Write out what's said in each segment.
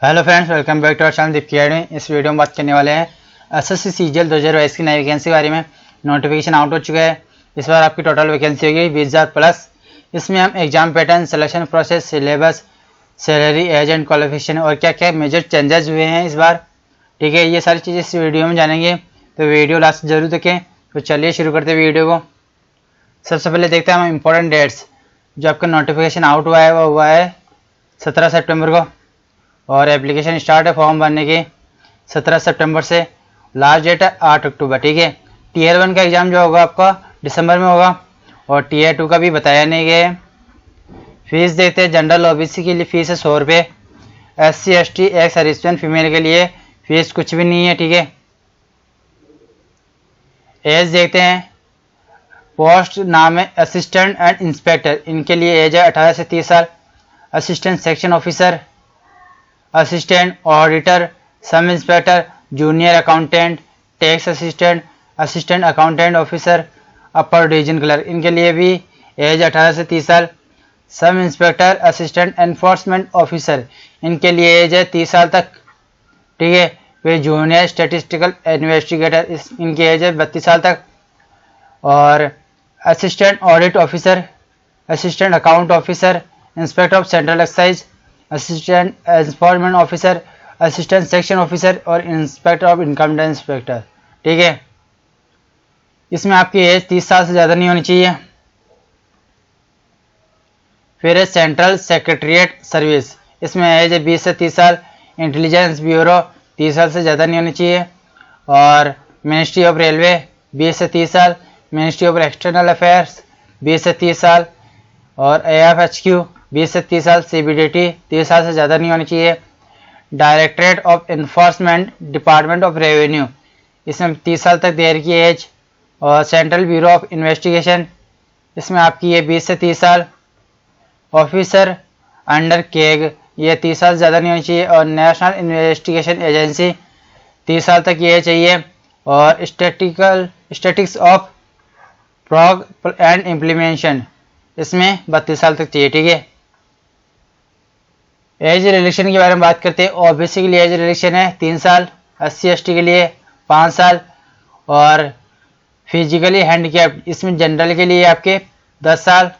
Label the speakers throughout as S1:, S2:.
S1: Hello friends, welcome back to our channel Deep academy. इस video में बात करने वाले हैं एसएससी सीजीएल 2022 की नई वैकेंसी के बारे में। नोटिफिकेशन आउट हो चुका है। इस बार आपकी टोटल वैकेंसी होगी 20,000 प्लस। इसमें हम exam pattern, selection process, syllabus, salary, age and qualification और क्या क्या मेजर चेंजेस हुए हैं इस बार, ठीक है, ये सारी चीज़ें इस वीडियो में जानेंगे। तो वीडियो लास्ट जरूर देखें। तो चलिए शुरू करते हैं वीडियो को। सबसे पहले देखते हैं हम इम्पोर्टेंट डेट्स। जो आपका नोटिफिकेशन आउट हुआ है वो हुआ है 17 सितंबर को, और एप्लीकेशन स्टार्ट है फॉर्म भरने की 17 सितंबर से। लास्ट डेट है 8 अक्टूबर, ठीक है। टीयर 1 का एग्ज़ाम जो होगा आपका दिसंबर में होगा, और टीयर 2 का भी बताया नहीं गया है। फीस देखते हैं। जनरल ओबीसी के लिए फ़ीस है 100 रुपये। SC ST ex serviceman female के लिए फ़ीस कुछ भी नहीं है, ठीक है। एज देखते हैं। पोस्ट नाम है असिस्टेंट एंड इंस्पेक्टर, इनके लिए एज है 18 से 30 साल। Assistant section officer, assistant auditor, sub inspector, junior accountant, tax assistant, assistant accountant officer, अपर डिवीजन क्लर्क, इनके लिए भी एज 18 से 30 साल। Sub inspector, assistant enforcement officer, इनके लिए एज है 30 साल तक, ठीक है। फिर जूनियर स्टैटिस्टिकल इन्वेस्टिगेटर, इनकी एज है 32 साल तक। और assistant audit officer, assistant account officer, inspector of central excise, assistant enforcement officer, assistant section officer और inspector of income tax inspector, ठीक है। इसमें आपकी एज 30 साल से ज़्यादा नहीं होनी चाहिए। फिर है सेंट्रल सेक्रेटरीट सर्विस, इसमें एज है 20 से 30 साल। इंटेलिजेंस ब्यूरो 30 साल से ज़्यादा नहीं होनी चाहिए। और मिनिस्ट्री ऑफ रेलवे 20 से 30 साल। मिनिस्ट्री ऑफ एक्सटर्नल अफेयर्स 20 से 30 साल। और AFHQ 20 से 30 साल। CBDT 30 साल से ज़्यादा नहीं होनी चाहिए। Directorate of enforcement, department of revenue, इसमें 30 साल तक देर की एज। और सेंट्रल ब्यूरो ऑफ इन्वेस्टिगेशन, इसमें आपकी ये 20 से 30 साल। ऑफिसर अंडर केग, ये 30 साल से ज़्यादा नहीं होनी चाहिए। और नेशनल इन्वेस्टिगेशन एजेंसी 30 साल तक ये चाहिए। और statics of Prague and implementation, इसमें 32 साल तक चाहिए, ठीक है। एज रिलेक्शन के बारे में बात करते हैं। ओबीसी के लिए एज रिलेक्शन है 3 साल। SC ST के लिए 5 साल। और फिजिकली हैंडीकैप्ड, इसमें जनरल के लिए आपके 10 साल।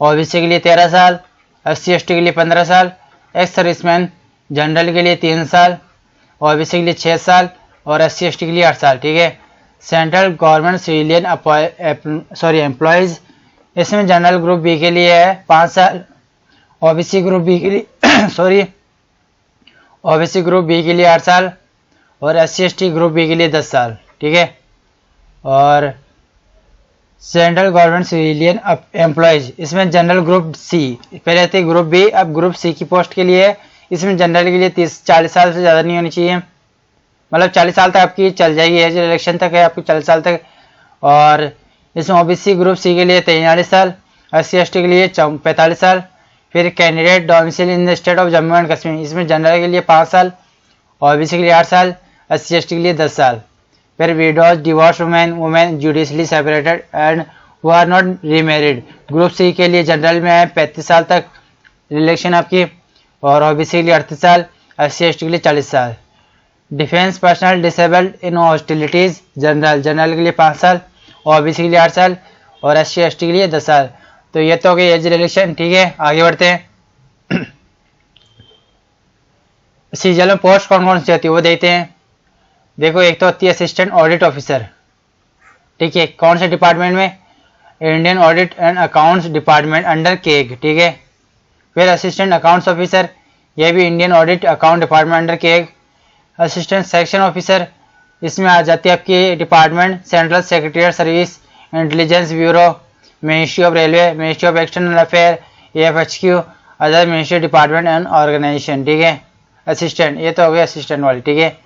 S1: ओबीसी के लिए 13 साल। SC ST के लिए 15 साल। एक्स सर्विसमैन जनरल के लिए 3 साल। ओबीसी के लिए 6 साल। और SC ST के लिए 8 साल, ठीक है। सेंट्रल गवर्नमेंट सिविलियन एम्प्लॉयज़, इसमें जनरल ग्रुप बी के लिए है 5 साल। ओबीसी ग्रुप बी के लिए ओबीसी ग्रुप बी के लिए 8 साल। और SC ST ग्रुप बी के लिए 10 साल, ठीक है। और सेंट्रल गवर्नमेंट सिविलियन एम्प्लॉयज, इसमें जनरल ग्रुप सी, पहले थे ग्रुप बी, अब ग्रुप सी की पोस्ट के लिए। इसमें जनरल के लिए 40 साल से ज़्यादा नहीं होनी चाहिए, मतलब 40 साल तक आपकी चल जाएगी एज इलेक्शन तक है आपकी 40 साल तक। और इसमें ओबीसी ग्रुप सी के लिए 43 साल। SC ST के लिए 45 साल। फिर candidate domicile in the state of Jammu and Kashmir, इसमें जनरल के लिए 5 साल। ओबीसी के लिए 8 साल। SC ST के लिए 10 साल। फिर widows, divorce women judicially separated and who are not remarried, group C के लिए जनरल में है 35 साल तक रिलेक्शन आपकी। और ओबीसी के लिए 38 साल। SC ST के लिए 40 साल। डिफेंस पर्सनल डिसेबल्ड इन हॉस्टिलिटीज़, जनरल के लिए 5 साल। ओबीसी के लिए 8 साल। और SC ST के लिए 10 साल। तो ये तो हो गई एज रिलेक्शन, ठीक है। आगे बढ़ते हैं। सीजीएल में पोस्ट कौन कौन सी होती है वो देखते हैं। देखो, एक तो होती है असिस्टेंट ऑडिट ऑफिसर, ठीक है। कौन से डिपार्टमेंट में? Indian audit and accounts department under CAG, ठीक है। फिर असिस्टेंट अकाउंट्स ऑफिसर, ये भी Indian audit account department under CAG. Assistant section officer, इसमें आ जाती है आपकी department central secretariat service, intelligence bureau, ministry of railway, ministry of external affair, AFHQ, other ministry department and organisation, ठीक है। Assistant, ये तो हो गया असिस्टेंट वाली, ठीक है।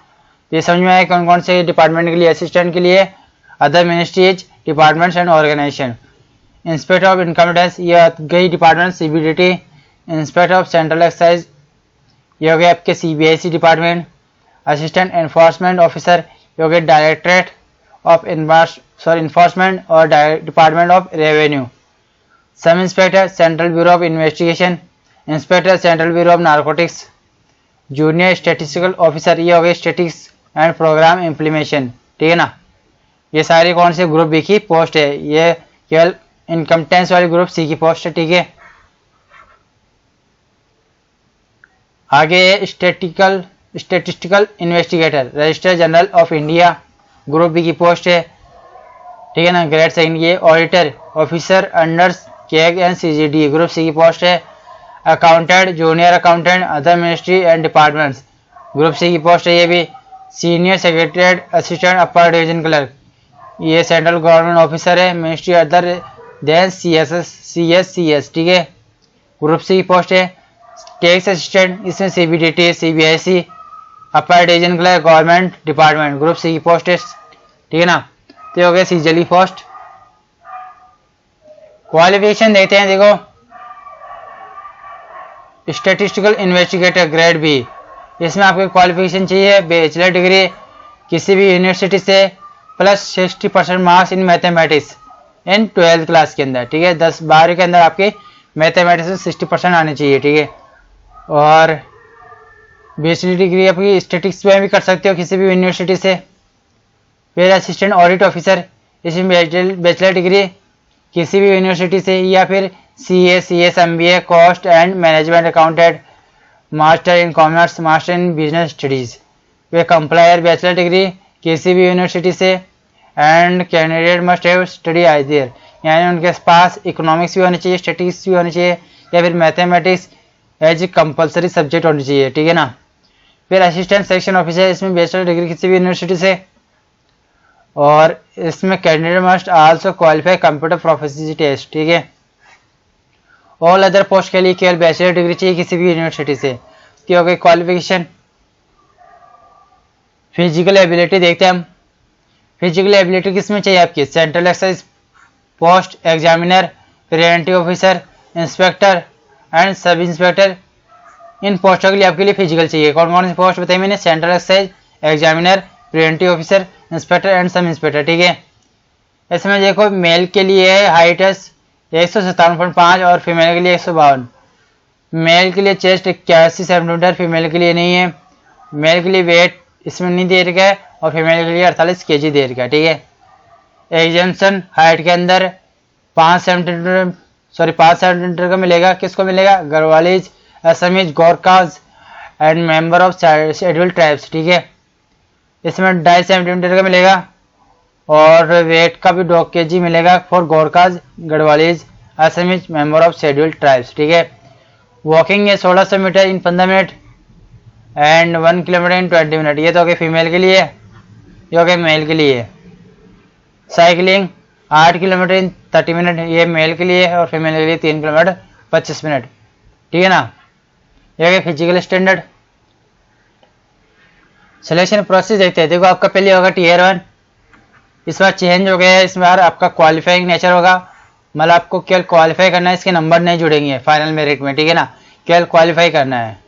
S1: ये समझ में आया कौन कौन से डिपार्टमेंट के लिए असिस्टेंट के लिए? Other ministries, departments and organisation. Inspector of income tax, ये गई department CBDT। Inspector of central excise, ये हो गया आपके CBIC department. Assistant enforcement officer, ये हो गया डायरेक्टरेट ऑफ इन्फोर्समेंट और department of revenue. Sub inspector central bureau of investigation, inspector central bureau of narcotics. Junior statistical officer, ये हो गए स्टैटिक्स एंड प्रोग्राम इम्प्लीमेशन, ठीक है ना। ये सारे कौन से ग्रुप बी की पोस्ट है, ये केवल इनकम टैक्स वाले ग्रुप सी की पोस्ट है, ठीक है। आगे statistical investigator, registrar general of India, group B की पोस्ट है, ठीक है ना। ग्रेड सेकंड की auditor officer under CAG and CGD, group C की पोस्ट है। Accountant, junior accountant other ministry and departments, group C की पोस्ट है ये भी। Senior secretariat assistant upper division clerk, ये सेंट्रल गवर्नमेंट ऑफिसर है, मिनिस्ट्री अदर देन CSCS, ठीक है, ग्रुप सी की पोस्ट है। टैक्स असिस्टेंट, इसमें CBDT, CBIC, upper division clerk government department, group C की पोस्ट है, ठीक है ना। तो हो गया सीजली पोस्ट। क्वालिफिकेशन देखते हैं, देखो स्टैटिस्टिकल इन्वेस्टिगेटर ग्रेड बी, इसमें आपको क्वालिफिकेशन चाहिए बैचलर डिग्री किसी भी यूनिवर्सिटी से plus 60% marks in mathematics in 12th class के अंदर, ठीक है। 10-12 के अंदर आपके मैथमेटिक्स में 60% आने चाहिए, ठीक है। और बैचलर डिग्री आपकी स्टैटिस्टिक्स में भी कर सकते हो किसी भी यूनिवर्सिटी से। फिर असिस्टेंट ऑडिट ऑफिसर, इसमें बैचलर डिग्री किसी भी यूनिवर्सिटी से, या फिर CA, CS, MBA, cost and management accountant, master in commerce, master in business studies. वे कंप्लायर बैचलर डिग्री किसी भी यूनिवर्सिटी से। And candidate must have study idea, यानी उनके पास इकोनॉमिक्स भी होनी चाहिए, स्टैटिस्टिक्स भी होनी चाहिए, या फिर mathematics as a compulsory subject होनी चाहिए, ठीक है ना। फिर असिस्टेंट सेक्शन ऑफिसर, इसमें बैचलर डिग्री किसी भी यूनिवर्सिटी से। और इसमें candidate must also qualify computer proficiency test, ठीक है। ऑल अदर पोस्ट के लिए केवल बैचलर डिग्री चाहिए किसी भी यूनिवर्सिटी से, हो गई क्वालिफिकेशन। फिजिकल एबिलिटी देखते हैं हम। फिजिकल एबिलिटी किसमें चाहिए आपकी, central excise post examiner, preventive officer, inspector and sub inspector, इन पोस्टों के लिए आपके लिए फिजिकल चाहिए। कौन कौन सी पोस्ट बताई मैंने, central excise, examiner, preventive officer, inspector and sub inspector, ठीक है। इसमें देखो मेल के लिए है हाइट 157.5 और फीमेल के लिए 152। मेल के लिए चेस्ट 81 सेंटीमीटर, फीमेल के लिए नहीं है। मेल के लिए वेट इसमें नहीं दे रखा है और फीमेल के लिए 48 kg दे रखा है, ठीक है। एग्जेंशन हाइट के अंदर 5 सेंटीमीटर का मिलेगा, किसको मिलेगा, Garhwalis, Assamese, Gorkhas and member of scheduled tribes, ठीक है। इसमें 2.5 सेंटीमीटर का मिलेगा और वेट का भी 2 kg मिलेगा for Gorkhas, Garhwalis, Assamese, member of scheduled tribes, ठीक है। वॉकिंग है 1600 metre in 15 minute and 1 kilometre in 20 minute, ये तो हो गए फीमेल के लिए, ये हो गए मेल के लिए। साइकिलिंग 8 किलोमीटर इन 30 मिनट, ये मेल के लिए है और फीमेल के लिए 3 किलोमीटर 25 मिनट, ठीक है ना। ये हो गए फिजिकल स्टैंडर्ड। सिलेक्शन प्रोसेस देखते हैं, देखो आपका पहले होगा Tier 1, इस बार चेंज हो गया है, इस बार आपका क्वालिफाइंग नेचर होगा, मतलब आपको केवल क्वालिफाई करना है, इसके नंबर नहीं जुड़ेंगे फाइनल मेरिट में, ठीक है ना, केवल क्वालिफाई करना है,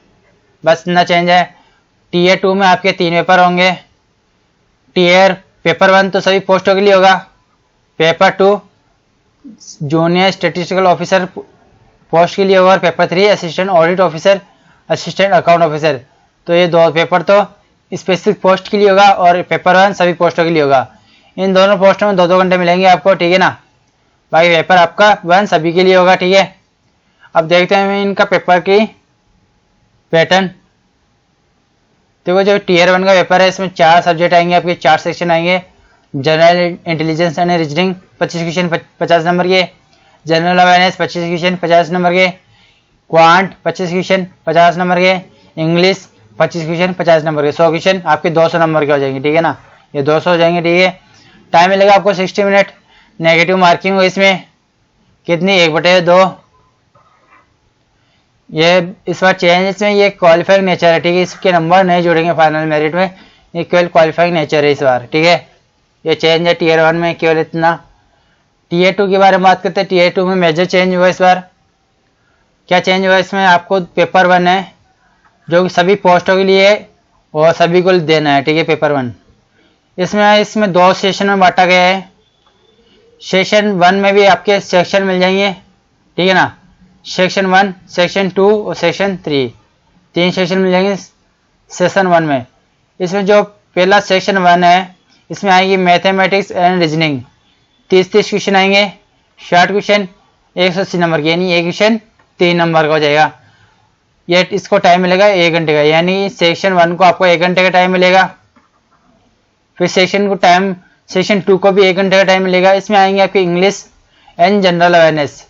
S1: बस इतना चेंज है। Tier 2 में आपके 3 पेपर होंगे। पेपर 1 तो सभी पोस्टों के लिए होगा। Paper 2 junior statistical officer post के लिए होगा और paper 3 assistant audit officer, assistant account officer. तो ये 2 पेपर तो स्पेसिफिक पोस्ट के लिए होगा और पेपर 1 सभी पोस्टों के लिए होगा। इन दोनों पोस्टों में 2-2 घंटे मिलेंगे आपको, ठीक है ना। बाकी पेपर आपका 1 सभी के लिए होगा, ठीक है। अब देखते हैं इनका पेपर की पैटर्न। देखो जो Tier 1 का पेपर है, इसमें 4 सब्जेक्ट आएंगे आपके, 4 सेक्शन आएंगे। General intelligence and reasoning 25 question 50 number के, जनरल अवेयरनेस 25 क्वेश्चन 50 नंबर के, क्वांट 25 क्वेश्चन 50 नंबर के, इंग्लिश 25 क्वेश्चन 50 नंबर के। 100 क्वेश्चन आपके 200 नंबर के हो जाएंगे, ठीक है ना, ये 200 हो जाएंगे, ठीक है। टाइम मिलेगा आपको 60 मिनट। नेगेटिव मार्किंग हो इसमें कितनी, 1/2। ये इस बार चेंज इसमें ये क्वालिफाइंग नेचर है, ठीक है, इसके नंबर नहीं जुड़ेंगे फाइनल मेरिट में, ये केवल क्वालिफाइंग नेचर है इस बार, ठीक है। ये चेंज है Tier 1 में केवल इतना। Tier 2 के बारे में बात करते हैं। Tier 2 में मेजर चेंज हुआ इस बार। क्या चेंज हुआ इसमें, आपको पेपर 1 है जो कि सभी पोस्टों के लिए और सभी को देना है, ठीक है, पेपर 1। इसमें 2 सेशन में बांटा गया है। सेशन 1 में भी आपके सेक्शन मिल जाएंगे, ठीक है ना, सेक्शन 1, सेक्शन 2 और सेक्शन 3, 3 सेक्शन मिल जाएंगे सेशन 1 में। इसमें जो पहला सेक्शन 1 है इसमें आएगी मैथमेटिक्स एंड रीजनिंग, 30 क्वेश्चन आएंगे, शॉर्ट क्वेश्चन 180 नंबर के, यानी एक क्वेश्चन 3 नंबर का हो जाएगा। ये इसको टाइम मिलेगा 1 घंटे का, यानी सेक्शन 1 को आपको 1 घंटे का टाइम मिलेगा। फिर सेक्शन 2 को भी 1 घंटे का टाइम मिलेगा। इसमें आएंगे आपके इंग्लिश एंड जनरल अवेयरनेस,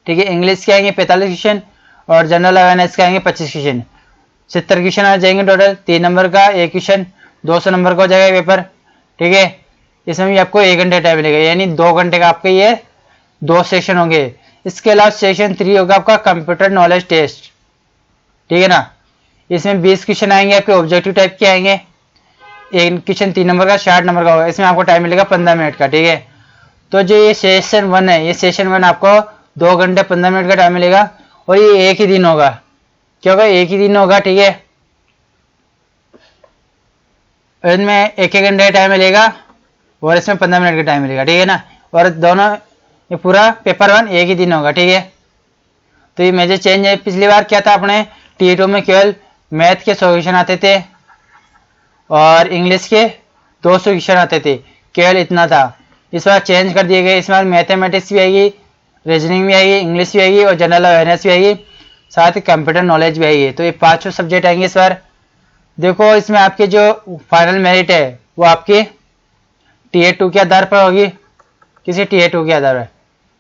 S1: ठीक है। इंग्लिश के आएंगे 45 क्वेश्चन और जनरल अवेयरनेस के आएंगे 25 क्वेश्चन, 70 क्वेश्चन आ जाएंगे टोटल। 3 नंबर का एक क्वेश्चन 200 नंबर का हो जाएगा पेपर, ठीक है। इसमें भी आपको 1 घंटे टाइम मिलेगा, यानी 2 घंटे का आपके ये 2 सेक्शन होंगे। इसके अलावा सेक्शन 3 होगा आपका कंप्यूटर नॉलेज टेस्ट, ठीक है ना। इसमें 20 क्वेश्चन आएंगे आपके ऑब्जेक्टिव टाइप के आएंगे, एक क्वेश्चन 3 नंबर का 60 नंबर का होगा। इसमें आपको टाइम मिलेगा 15 मिनट का, ठीक है। तो जो ये सेशन 1 है, ये सेशन 1 आपको 2 घंटे 15 मिनट का टाइम मिलेगा और ये एक ही दिन होगा। क्या होगा? एक ही दिन होगा, ठीक है। इनमें 1-1 घंटे का टाइम मिलेगा और इसमें 15 मिनट का टाइम मिलेगा, ठीक है ना। और दोनों ये पूरा पेपर 1 एक ही दिन होगा, ठीक है। तो ये मेजर चेंज है। पिछली बार क्या था, अपने T2 में केवल मैथ के 100 क्वेश्चन आते थे और इंग्लिश के 200 क्वेश्चन आते थे, केवल इतना था। इस बार चेंज कर दिए गए। इस बार मैथमेटिक्स भी आएगी, रीजनिंग भी आएगी, इंग्लिश भी आएगी और जनरल अवेयरनेस भी आएगी, साथ ही कंप्यूटर नॉलेज भी आएगी। तो ये 5 सब्जेक्ट आएंगे इस बार। देखो इसमें आपके जो फाइनल मेरिट है वो आपकी Tier 2 के आधार पर होगी, किसी Tier 2 के आधार पर,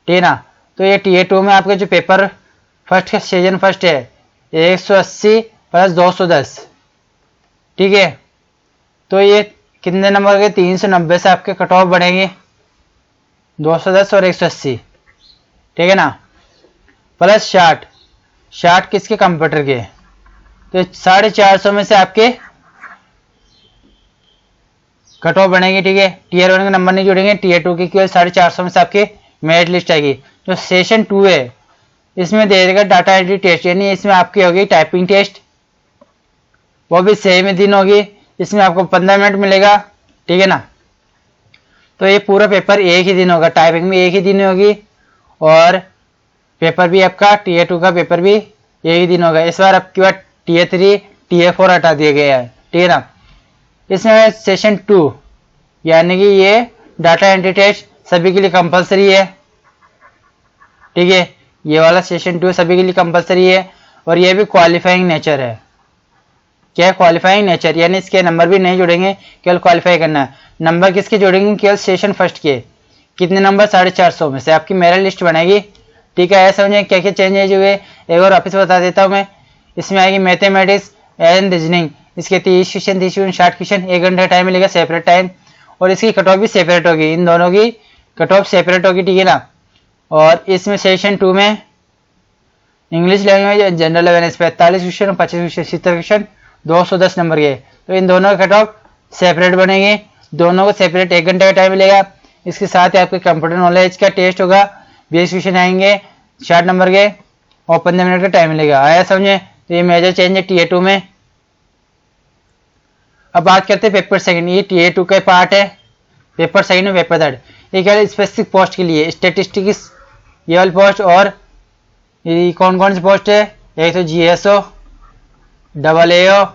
S1: ठीक है ना। तो ये Tier 2 में आपके जो पेपर फर्स्ट का सेशन फर्स्ट है 180 प्लस 210, ठीक है। तो ये कितने नंबर के? 390 से आपके कट ऑफ बढ़ेंगे, 210 और 180, ठीक है ना। प्लस 60 किसके? कंप्यूटर के। तो 450 में से आपके कट ऑफ बनेगी, ठीक है। Tier 1 के नंबर नहीं जुड़ेंगे, Tier 2 की केवल 450 में से आपके मेरिट लिस्ट आएगी। जो सेशन 2 है इसमें दे देगा डाटा एंट्री टेस्ट, यानी इसमें आपकी होगी टाइपिंग टेस्ट, वो भी सेम ही दिन होगी। इसमें आपको 15 मिनट मिलेगा, ठीक है ना। तो ये पूरा पेपर एक ही दिन होगा, टाइपिंग भी एक ही दिन होगी और पेपर भी आपका Tier 2 का पेपर भी एक ही दिन होगा। इस बार आपके बाद Tier 3 Tier 4 हटा दिया गया है, ठीक है ना। इसमें सेशन 2 यानी कि ये डाटा एंट्री टेस्ट सभी के लिए कंपलसरी है, ठीक है। ये वाला सेशन 2 सभी के लिए कंपलसरी है और ये भी क्वालिफाइंग नेचर है। क्या है? क्वालिफाइंग नेचर, यानी इसके नंबर भी नहीं जुड़ेंगे, केवल क्वालिफाई करना है। नंबर किसके जुड़ेंगे? केवल सेशन फर्स्ट के। कितने नंबर? 450 में से आपकी मेरिट लिस्ट बनेगी, ठीक है। ऐसा समझे क्या क्या चेंजेज हुए, एक और वापस बता देता हूँ मैं। इसमें आएगी मैथमेटिक्स एंड रीजनिंग, इसके 30 क्वेश्चन 60 क्वेश्चन, 1 घंटे टाइम मिलेगा सेपरेट टाइम, और इसकी कट ऑफ भी सेपरेट होगी, इन दोनों की कट ऑफ सेपरेट होगी, ठीक है ना। और इसमें सेशन 2 में English language general awareness 45 question, 25 question, 70 question, 210 number के। तो इन दोनों का कट ऑफ सेपरेट बनेंगे, दोनों को सेपरेट 1 घंटे का टाइम मिलेगा। इसके साथ ही आपके कंप्यूटर नॉलेज का टेस्ट होगा, 20 क्वेश्चन आएंगे 60 नंबर के और 15 मिनट का टाइम मिलेगा। आया समझे? तो ये मेजर चेंज है Tier 2 में। अब बात करते हैं पेपर सेकंड। ये Tier 2 का पार्ट है, पेपर सेकंड और पेपर थर्ड। ये क्या है? स्पेसिफिक पोस्ट के लिए स्टेटिस्टिक्स ये वाली पोस्ट, और ये कौन कौन सी पोस्ट है? एक तो GSO, AAO,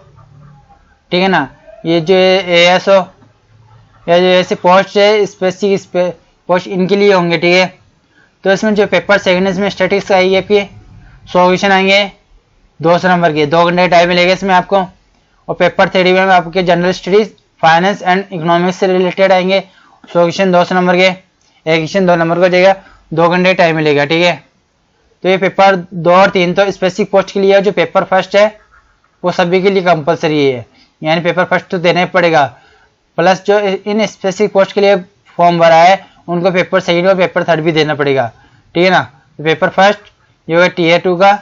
S1: ठीक है ना। ये जो ASO या जो ऐसे पोस्ट है स्पेसिफिक पोस्ट, इनके लिए होंगे, ठीक है। तो इसमें जो पेपर सेकंड है इसमें स्टैटिस्टिक्स आएगी आपकी 100 क्वेश्चन आएंगे 200 नंबर के, 2 घंटे का टाइम मिलेगा इसमें आपको। और पेपर थर्ड में आपके general studies, finance and economics से रिलेटेड आएंगे 100 क्वेश्चन 200 नंबर के, एक क्वेश्चन 2 नंबर का हो जाएगा, 2 घंटे टाइम मिलेगा, ठीक है। तो ये पेपर 2 और 3 तो स्पेसिफिक पोस्ट के लिए है। जो पेपर फर्स्ट है वो सभी के लिए कंपलसरी है, यानी पेपर फर्स्ट तो देना ही पड़ेगा। प्लस जो इन स्पेसिफिक पोस्ट के लिए फॉर्म भरा है उनको पेपर सेकंड और पेपर थर्ड भी देना पड़ेगा, ठीक है ना। तो पेपर फर्स्ट ये होगा Tier 2 का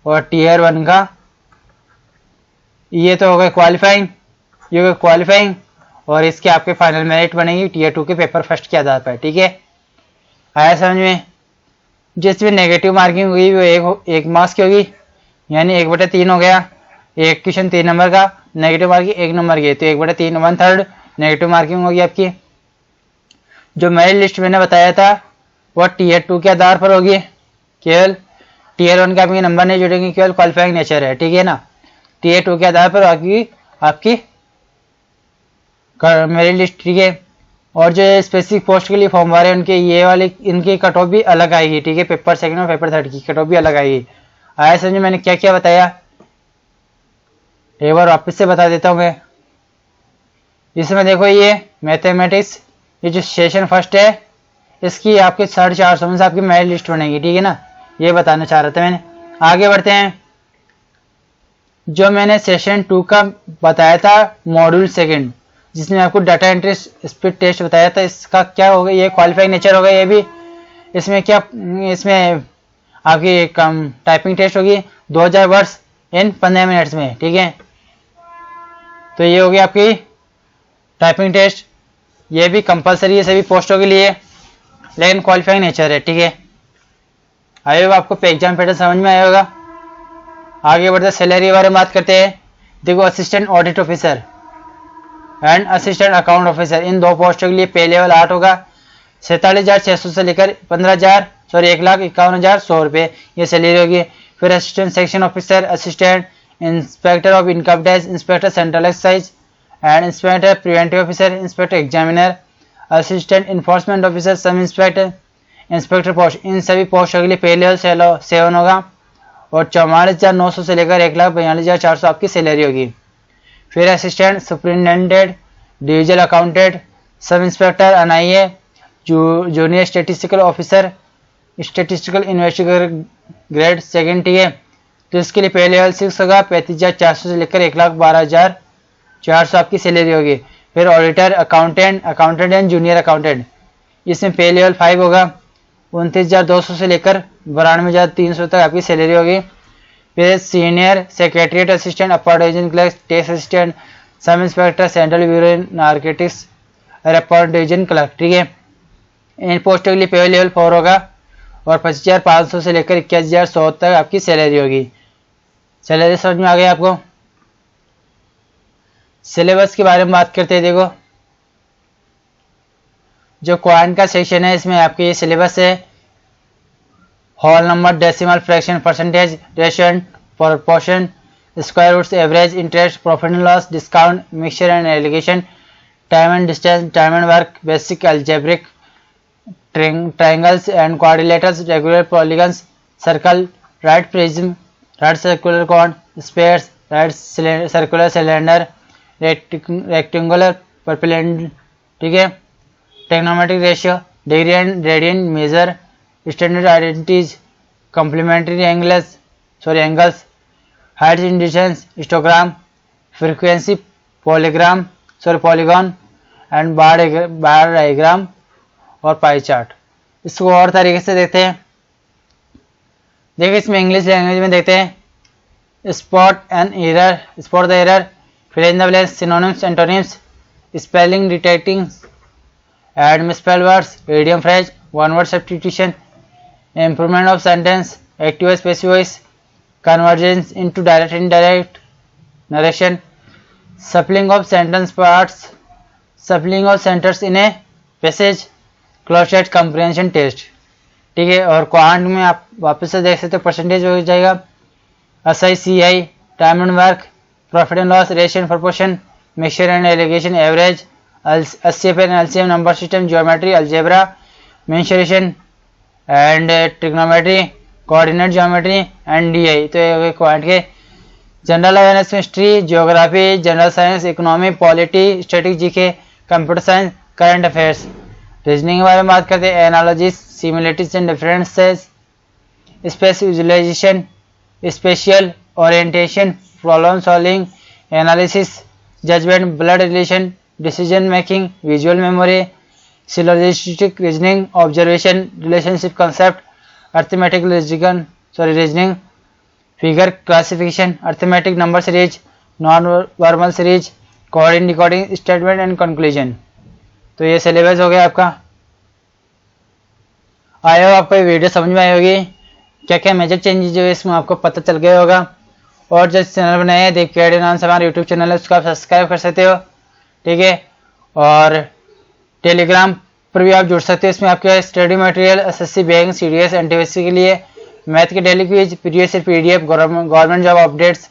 S1: और Tier 1 का, ये तो हो गया क्वालिफाइंग, ये होगा क्वालिफाइंग, और इसके आपके फाइनल मेरिट बनेगी Tier 2 के पेपर फर्स्ट के आधार पर, ठीक है। आया समझ में? जिसमें नेगेटिव मार्किंग हुई वो एक मार्क्स की होगी, यानी 1/3 हो गया। एक क्वेश्चन 3 नंबर का, नेगेटिव मार्किंग 1 नंबर की, तो 1/3 1/3 नेगेटिव मार्किंग होगी आपकी। जो मेरिट लिस्ट मैंने बताया था वो Tier 2 के आधार पर होगी, केवल Tier 1 के आपके नंबर नहीं जुड़ेंगे, केवल क्वालिफाइंग नेचर है, ठीक है ना। T8 के आधार पर आपकी मेरिट लिस्ट, ठीक है। और जो स्पेसिफिक पोस्ट के लिए फॉर्म भरे उनके ये वाले इनकी कट ऑफ भी अलग आएगी, ठीक है। पेपर सेकंड और पेपर थर्ड की कट ऑफ भी अलग आएगी। आया समझ मैंने क्या क्या बताया, एक बार वापस से बता देता हूँ मैं। इसमें देखो ये मैथमेटिक्स, ये जो सेशन फर्स्ट है इसकी आपके 450 में से आपकी मेरिट लिस्ट बनेगी, ठीक है ना। ये बताना चाह रहा था मैंने। आगे बढ़ते हैं। जो मैंने सेशन 2 का बताया था मॉड्यूल सेकंड, जिसमें आपको डाटा एंट्री स्पीड टेस्ट बताया था, इसका क्या होगा, ये क्वालिफाइंग नेचर होगा। ये भी इसमें क्या, इसमें आपकी कम टाइपिंग टेस्ट होगी 2000 वर्ड्स इन 15 मिनट्स में, ठीक है। तो ये होगी आपकी टाइपिंग टेस्ट। ये भी कंपलसरी है सभी पोस्टों के लिए, लेकिन क्वालिफाइंग नेचर है, ठीक है। आए होगा आपको एग्जाम पैटर्न समझ में आया होगा। आगे बढ़ते सैलरी के बारे में बात करते हैं। देखो assistant audit officer and assistant account officer, इन दो पोस्टों के लिए पे लेवल 8 होगा। 47,600 से लेकर 1,51,100 रुपये ये सैलरी होगी। फिर assistant section officer, assistant inspector of income tax, inspector central excise and inspector preventive officer, inspector examiner, assistant enforcement officer, sub inspector, inspector post, इन सभी पोस्टों के लिए पे लेवल 7 होगा। और 44,900 से लेकर 1,42,400 आपकी सैलरी होगी। फिर assistant superintendent, divisional accountant, sub inspector NIA, junior statistical officer, statistical investigator grade second, ठीक है। तो इसके लिए पे लेवल 6 होगा। 35,400 से लेकर 1,12,400 आपकी सैलरी होगी। फिर auditor, accountant and junior accountant, इसमें पे लेवल 5 होगा। 29,200 से लेकर 92,300 तक आपकी सैलरी होगी। फिर senior secretariat assistant, upper division clerk, tax assistant, सब इंस्पेक्टर, सेंट्रल ब्यूरो नारकोटिक्स, अपर डिवीजन क्लर्क, ठीक है। इन पोस्टों के लिए पे लेवल 4 होगा। और 25,500 से लेकर 21,100 तक आपकी सैलरी होगी। सैलरी समझ में आ गया आपको। सिलेबस के बारे में बात करते हैं। देखो जो क्वांट का सेक्शन है इसमें आपके ये सिलेबस है। Whole number, decimal, fraction, percentage, ratio, proportion, square roots, average, interest, profit and loss, discount, mixture and alligation, time and distance, time and work, basic algebraic, triangles and quadrilaterals, regular polygons, circle, right prism, right circular cone, spheres, right circular cylinder, rectangular parallelogram, ठीक है। trigonometric ratio, degree and radian measure, standard identities, complementary angles, height and distance, histogram, frequency, polygon and bar diagram और pie chart. इसको और तरीके से देखते हैं। देखिए इसमें इंग्लिश लैंग्वेज में देखते हैं। Spot the error, fill in the blanks, synonyms, antonyms, spelling detecting, add misspelled words, idiom phrase, one word substitution, improvement of sentence, active passive voice, convergence into direct indirect narration, shuffling of sentence parts, shuffling of sentence in a passage, cloze comprehension test, ठीक है। और quant में आप वापस से देख सकते हो, परसेंटेज हो जाएगा SI, CI, time and work, profit and loss, ratio and proportion, mixture and alligation, average, HCF and LCM, number system, geometry, algebra, mensuration and trigonometry, coordinate geometry and DI. तो ये क्वांट के general awareness में history, geography, general science, economy, polity, static, GK, computer science, current affairs. Reasoning के बारे में बात करते हैं। Analogies, similarities and differences, space visualisation, spatial orientation, problem solving, analysis, judgement, blood relation, decision making, visual memory, syllogistic reasoning, observation, relationship concept, arithmetic reasoning, figure classification, arithmetic number series, non verbal series, coding, decoding, statement and conclusion. तो ये syllabus हो गया आपका। आया होगा आपको ये video समझ में आई होगी। क्या क्या मेजर चेंजेस जो है इसमें आपको पता चल गया होगा। और जो चैनल बनाए हैं देख के नाम से हमारा यूट्यूब चैनल है, उसको आप सब्सक्राइब कर सकते हो, ठीक है। और टेलीग्राम पर भी आप जुड़ सकते हो। इसमें आपके study material, SSC, bank, CDS, NTPC के लिए, मैथ के daily quiz, previous year PDF, government job updates,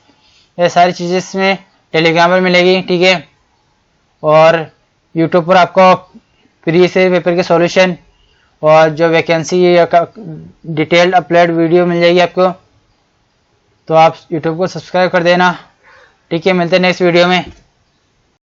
S1: ये सारी चीज़ें इसमें टेलीग्राम पर मिलेगी, ठीक है। और यूट्यूब पर आपको फ्री से पेपर के सॉल्यूशन और जो वैकेंसी डिटेल्ड अपलोड वीडियो मिल जाएगी आपको। तो आप यूट्यूब को सब्सक्राइब कर देना, ठीक है। मिलते हैं नेक्स्ट वीडियो में।